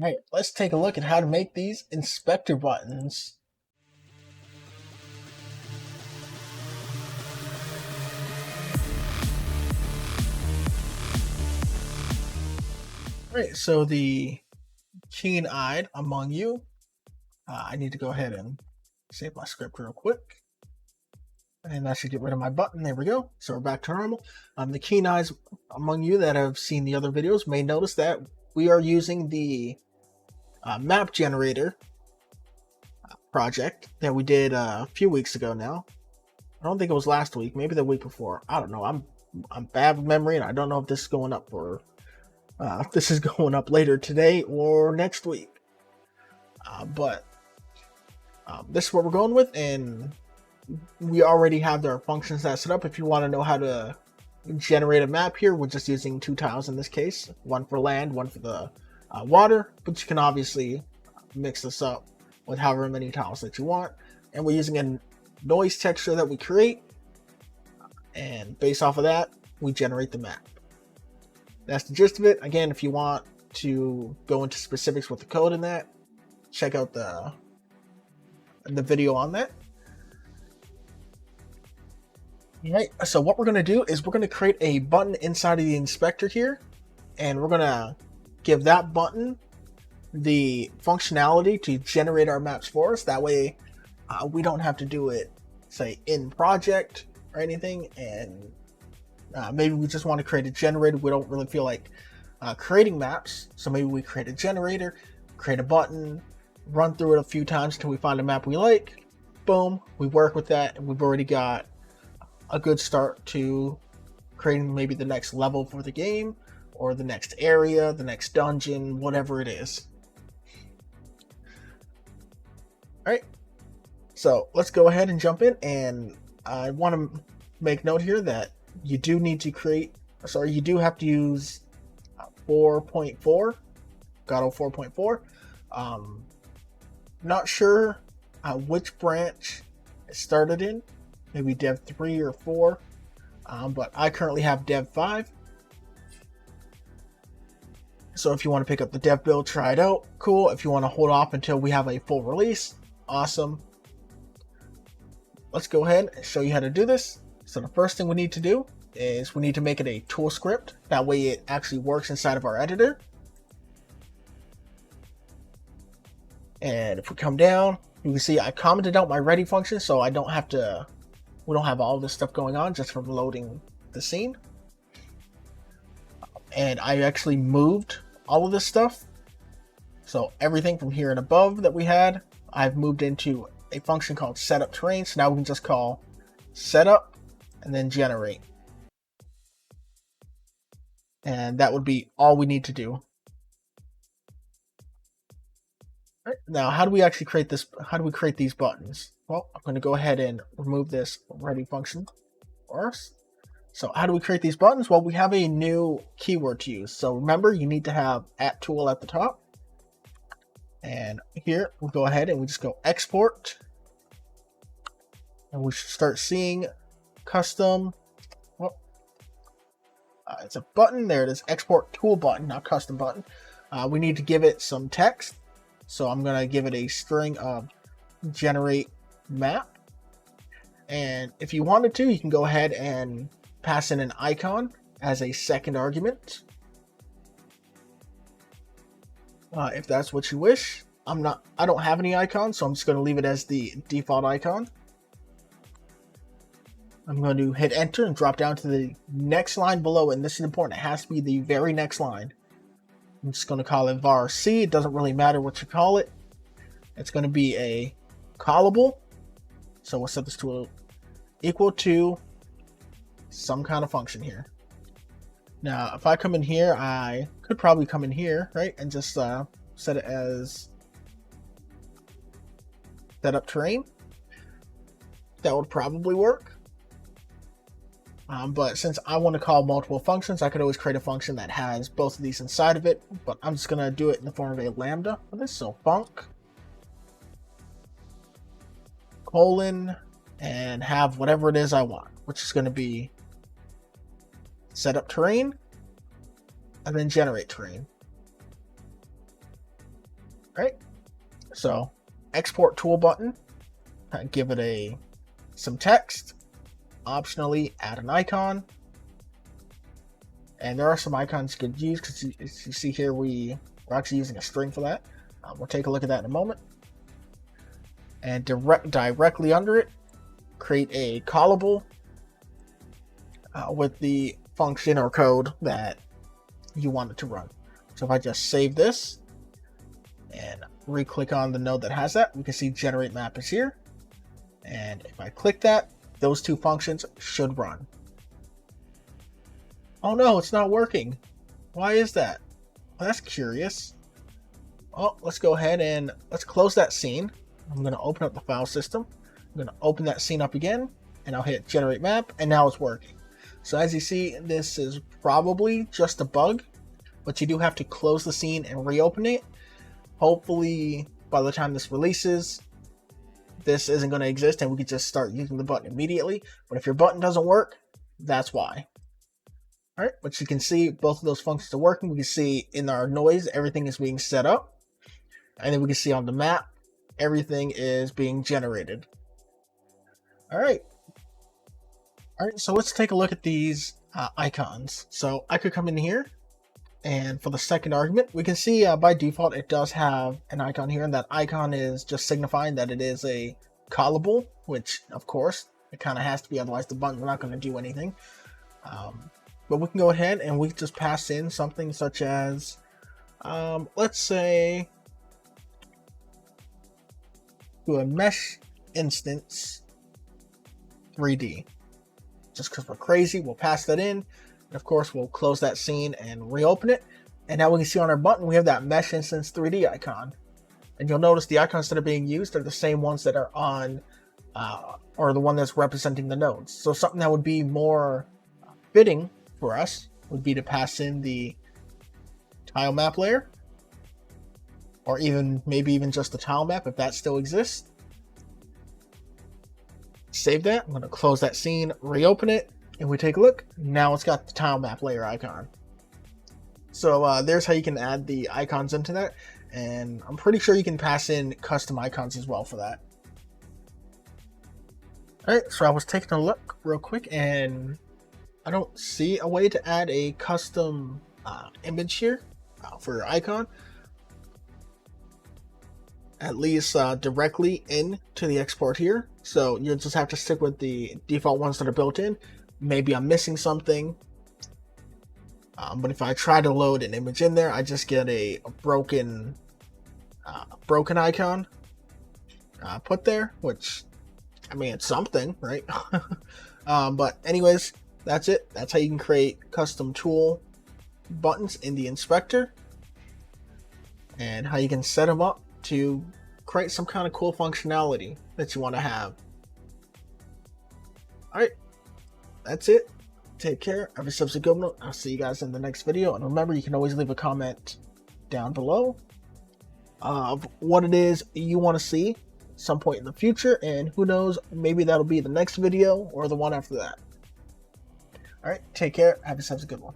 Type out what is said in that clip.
Alright, let's take a look at how to make these inspector buttons. Alright, so the keen-eyed among you, I need to go ahead and save my script real quick. And that should get rid of my button. There we go. So we're back to normal. The keen eyes among you that have seen the other videos may notice that we are using the map generator project that we did a few weeks ago now. I don't think it was last week, maybe the week before. I don't know. I'm bad with memory, and I don't know if this is going up for if this is going up later today or next week. But this is what we're going with, and we already have our functions that set up. If you want to know how to generate a map here, we're just using 2 tiles in this case, one for land, one for the water, but you can obviously mix this up with however many tiles that you want. And we're using a noise texture that we create, and based off of that, we generate the map. That's the gist of it. Again, if you want to go into specifics with the code in that, check out the video on that. All right, so what we're going to do is we're going to create a button inside of the inspector here, and we're going to give that button the functionality to generate our maps for us. That way we don't have to do it, say, in project or anything, and maybe we just want to create a generator. We don't really feel like creating maps, so maybe we create a generator, create a button, run through it a few times until we find a map we like. Boom, we work with that, and we've already got a good start to creating maybe the next level for the game, or the next area, the next dungeon, whatever it is. All right, so let's go ahead and jump in, and I want to make note here that you do need to you do have to use 4.4, Godot 4.4. Not sure which branch it started in, maybe Dev 3 or 4, but I currently have Dev 5. So if you want to pick up the dev build, try it out, cool. If you want to hold off until we have a full release, awesome. Let's go ahead and show you how to do this. So the first thing we need to do is we need to make it a tool script. That way it actually works inside of our editor. And if we come down, you can see I commented out my ready function, so we don't have all this stuff going on just from loading the scene. And I actually moved all of this stuff. So everything from here and above that we had, I've moved into a function called setup terrain. So now we can just call setup and then generate. And that would be all we need to do. All right, now, how do we actually create this? How do we create these buttons? Well, I'm going to go ahead and remove this ready function for us. So how do we create these buttons? Well, we have a new keyword to use. So remember, you need to have @tool at the top. And here we'll go ahead and we just go export. And we should start seeing custom. Well, it's a button. There it is, export tool button, not custom button. We need to give it some text. So I'm going to give it a string of generate map. And if you wanted to, you can go ahead and pass in an icon as a second argument, if that's what you wish. I don't have any icons, so I'm just going to leave it as the default icon. I'm going to hit enter and drop down to the next line below, and this is important. It has to be the very next line. I'm just going to call it var C. It doesn't really matter what you call it. It's going to be a callable. So we'll set this to equal to some kind of function here. Now, if I come in here, I could probably come in here, right, and just set it as setup terrain. That would probably work. But since I want to call multiple functions, I could always create a function that has both of these inside of it. But I'm just going to do it in the form of a lambda for this. So func colon and have whatever it is I want, which is going to be setup terrain and then generate terrain. Right? So export tool button, give it some text, optionally add an icon. And there are some icons you could use because you see here we're actually using a string for that. We'll take a look at that in a moment. And directly under it, create a callable with the function or code that you want it to run. So if I just save this and re-click on the node that has that, we can see generate map is here. And if I click that, those two functions should run. Oh no, it's not working. Why is that? Well, that's curious. Oh, let's go ahead and let's close that scene. I'm going to open up the file system. I'm going to open that scene up again, and I'll hit generate map, and now it's working. So as you see, this is probably just a bug, but you do have to close the scene and reopen it. Hopefully, by the time this releases, this isn't going to exist, and we can just start using the button immediately. But if your button doesn't work, that's why. All right, but you can see both of those functions are working. We can see in our noise, everything is being set up. And then we can see on the map, everything is being generated. All right. All right, so let's take a look at these icons. So I could come in here, and for the second argument, we can see by default, it does have an icon here, and that icon is just signifying that it is a callable, which of course, it kind of has to be, otherwise the button's not going to do anything. But we can go ahead and we can just pass in something such as, let's say, do a mesh instance 3D. Just because we're crazy, we'll pass that in. And of course, we'll close that scene and reopen it. And now we can see on our button, we have that mesh instance 3D icon. And you'll notice the icons that are being used are the same ones that are on, or the one that's representing the nodes. So something that would be more fitting for us would be to pass in the tile map layer, or maybe even just the tile map if that still exists. Save that. I'm going to close that scene, reopen it, and we take a look. Now it's got the tile map layer icon. So there's how you can add the icons into that, and I'm pretty sure you can pass in custom icons as well for that. Alright, so I was taking a look real quick, and I don't see a way to add a custom image here for your icon, at least directly into the export here. So you'll just have to stick with the default ones that are built in. Maybe I'm missing something, but if I try to load an image in there, I just get a broken icon put there, which, I mean, it's something, right? But anyways, that's it. That's how you can create custom tool buttons in the inspector, and how you can set them up to create some kind of cool functionality that you want to have. Alright, that's it. Take care. Have yourselves a good one. I'll see you guys in the next video. And remember, you can always leave a comment down below of what it is you want to see some point in the future. And who knows, maybe that'll be the next video or the one after that. Alright, take care. Have yourselves a good one.